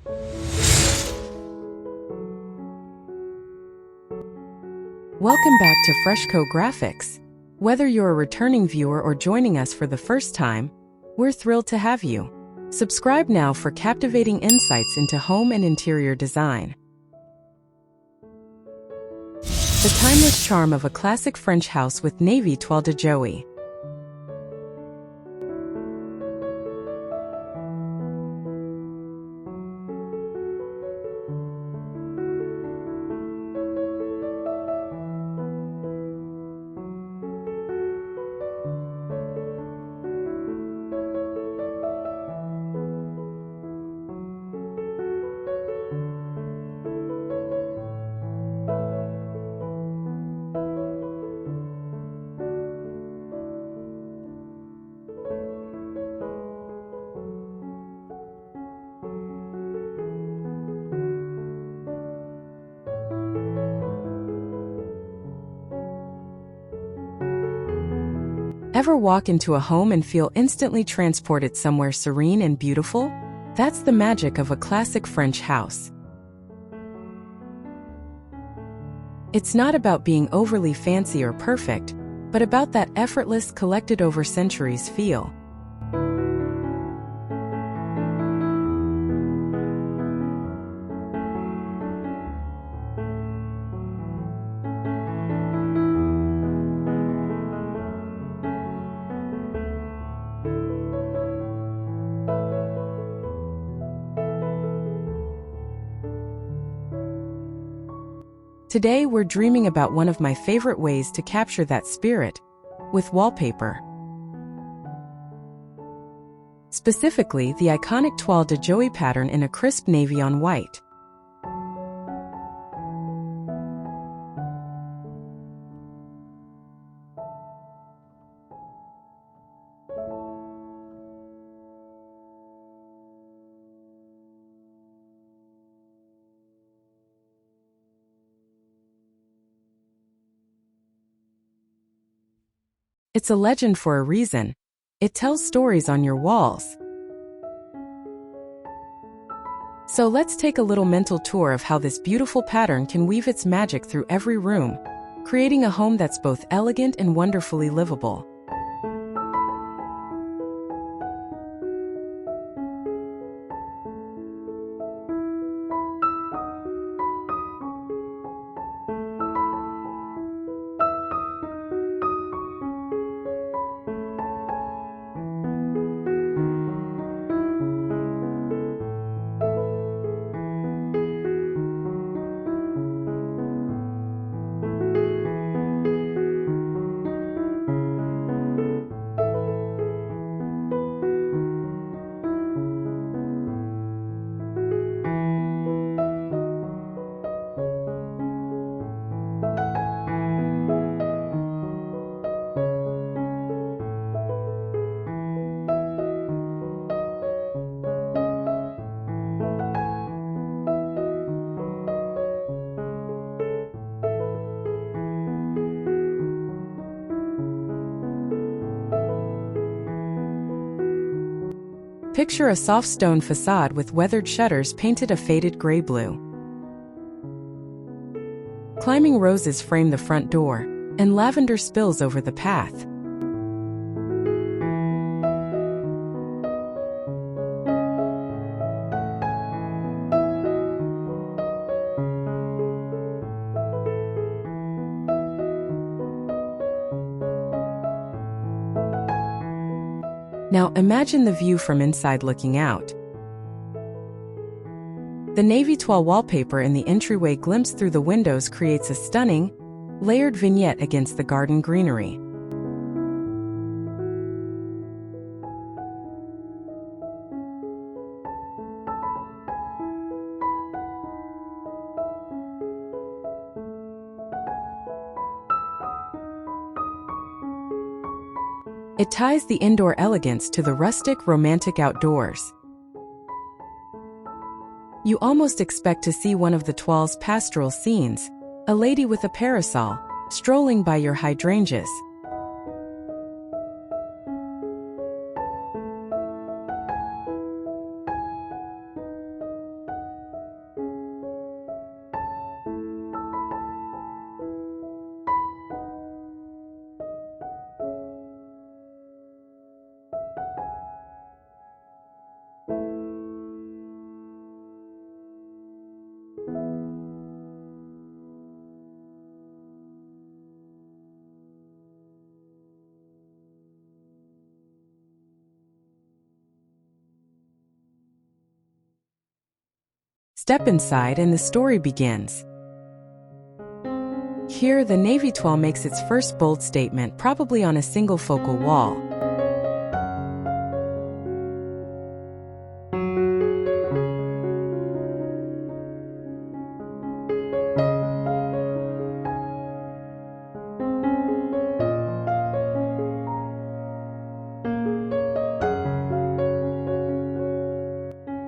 Welcome back to Freshco Graphics. Whether you're a returning viewer or joining us for the first time, we're thrilled to have you. Subscribe now for captivating insights into home and interior design. The timeless charm of a classic French house with navy toile de Jouy. Ever walk into a home and feel instantly transported somewhere serene and beautiful? That's the magic of a classic French house. It's not about being overly fancy or perfect, but about that effortless, collected over centuries feel. Today we're dreaming about one of my favorite ways to capture that spirit, with wallpaper. Specifically, the iconic Toile de Jouy pattern in a crisp navy on white. It's a legend for a reason. It tells stories on your walls. So let's take a little mental tour of how this beautiful pattern can weave its magic through every room, creating a home that's both elegant and wonderfully livable. Picture a soft stone facade with weathered shutters painted a faded gray-blue. Climbing roses frame the front door, and lavender spills over the path. Now imagine the view from inside looking out. The navy toile wallpaper in the entryway glimpsed through the windows creates a stunning, layered vignette against the garden greenery. It ties the indoor elegance to the rustic, romantic outdoors. You almost expect to see one of the toile's pastoral scenes, a lady with a parasol, strolling by your hydrangeas. Step inside and the story begins. Here, the navy toile makes its first bold statement, probably on a single focal wall.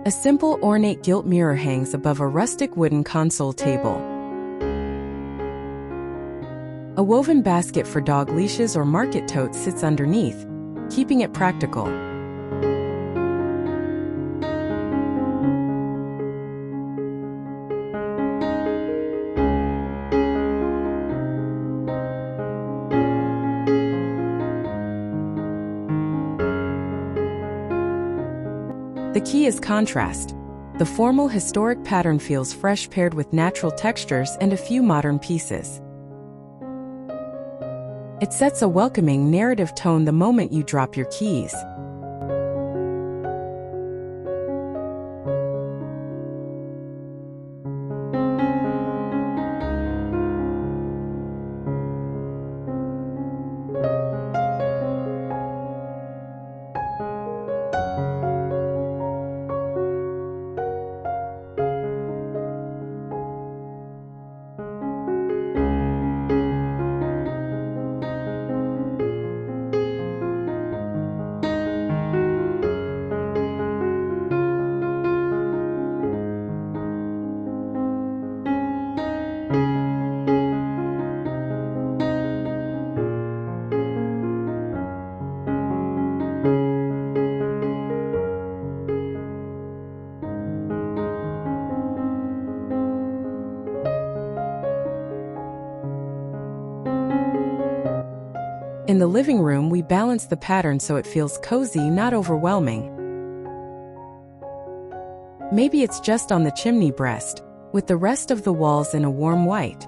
A simple ornate gilt mirror hangs above a rustic wooden console table. A woven basket for dog leashes or market totes sits underneath, keeping it practical. The key is contrast. The formal, historic pattern feels fresh paired with natural textures and a few modern pieces. It sets a welcoming narrative tone the moment you drop your keys. In the living room, we balance the pattern so it feels cozy, not overwhelming. Maybe it's just on the chimney breast, with the rest of the walls in a warm white.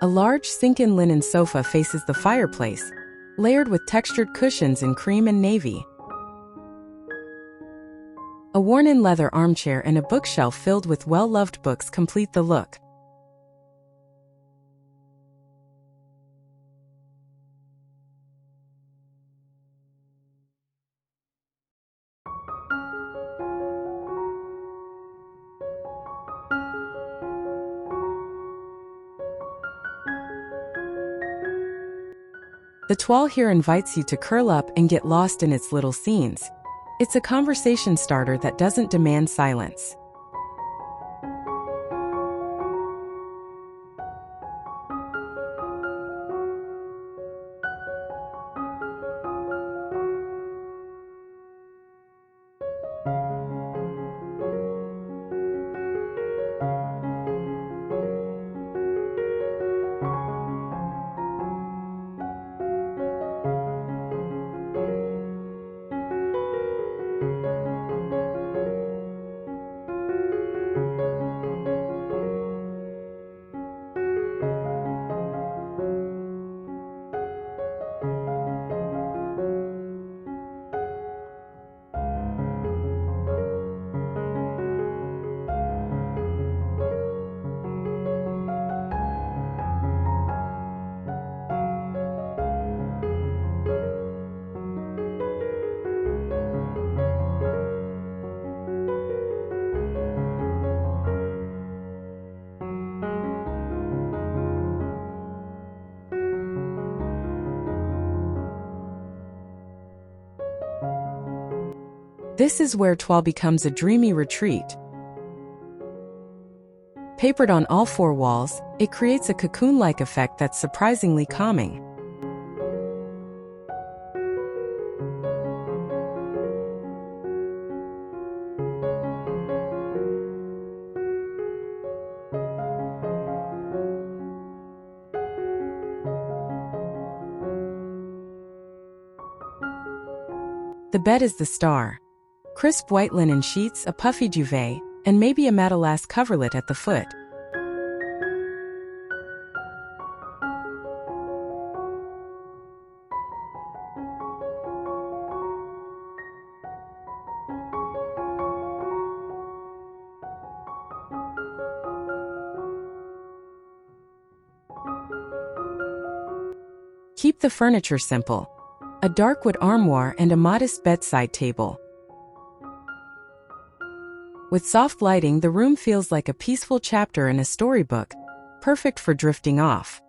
A large sink-in linen sofa faces the fireplace, layered with textured cushions in cream and navy. A worn-in leather armchair and a bookshelf filled with well-loved books complete the look. The toile here invites you to curl up and get lost in its little scenes. It's a conversation starter that doesn't demand silence. This is where toile becomes a dreamy retreat. Papered on all four walls, it creates a cocoon-like effect that's surprisingly calming. The bed is the star. Crisp white linen sheets, a puffy duvet, and maybe a matelass coverlet at the foot. Keep the furniture simple. A dark wood armoire and a modest bedside table. With soft lighting, the room feels like a peaceful chapter in a storybook, perfect for drifting off.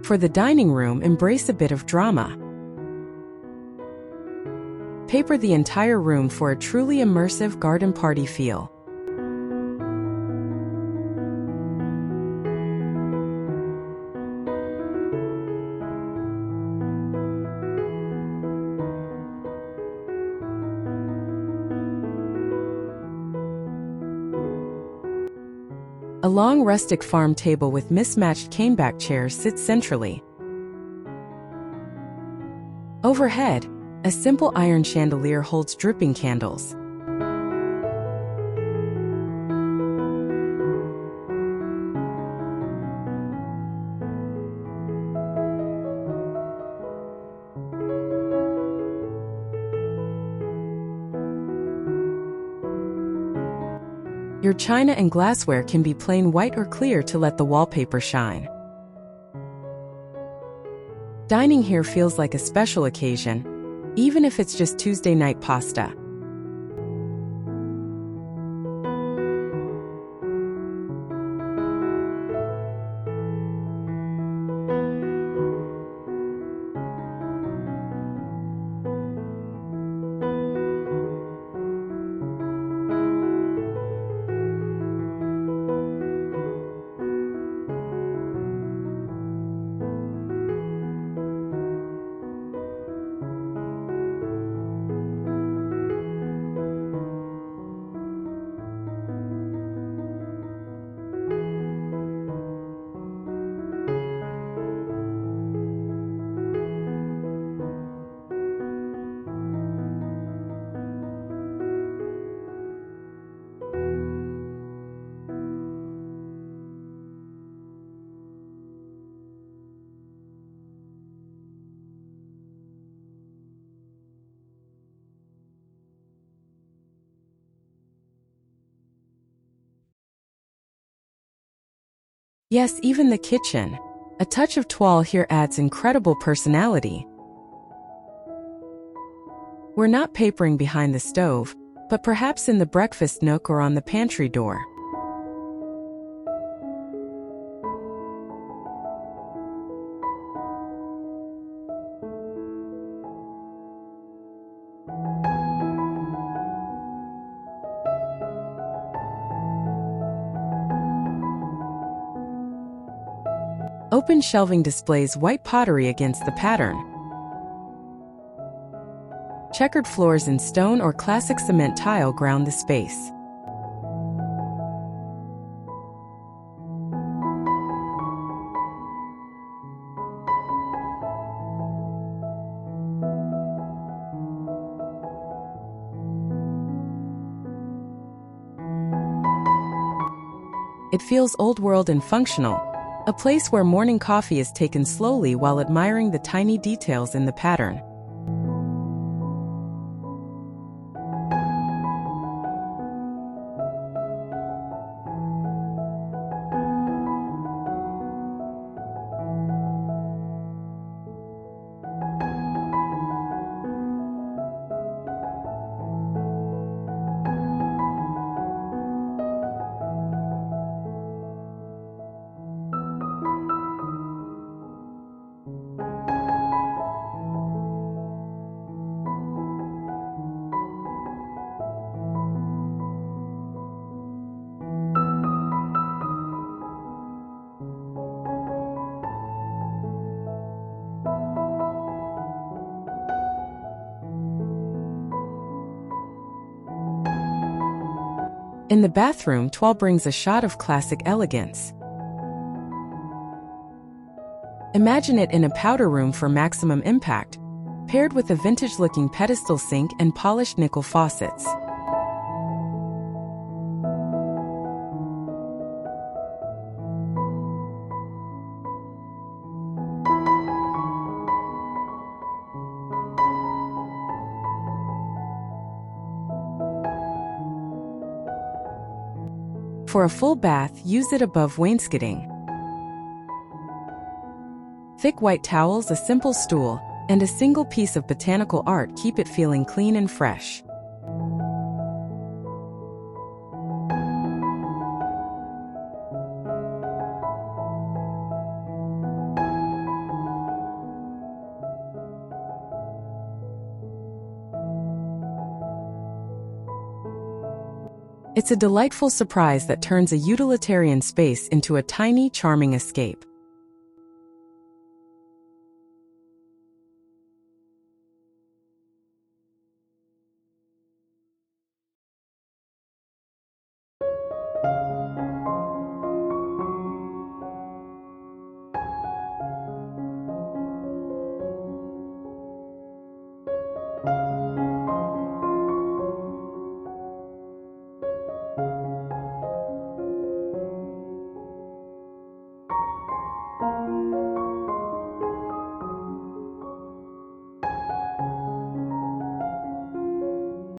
For the dining room, embrace a bit of drama. Paper the entire room for a truly immersive garden party feel. A long rustic farm table with mismatched caneback chairs sits centrally. Overhead, a simple iron chandelier holds dripping candles. Your china and glassware can be plain white or clear to let the wallpaper shine. Dining here feels like a special occasion, even if it's just Tuesday night pasta. Yes, even the kitchen. A touch of toile here adds incredible personality. We're not papering behind the stove, but perhaps in the breakfast nook or on the pantry door. Open shelving displays white pottery against the pattern. Checkered floors in stone or classic cement tile ground the space. It feels old-world and functional, a place where morning coffee is taken slowly while admiring the tiny details in the pattern. In the bathroom, Toile brings a shot of classic elegance. Imagine it in a powder room for maximum impact, paired with a vintage-looking pedestal sink and polished nickel faucets. For a full bath, use it above wainscoting. Thick white towels, a simple stool, and a single piece of botanical art keep it feeling clean and fresh. It's a delightful surprise that turns a utilitarian space into a tiny, charming escape.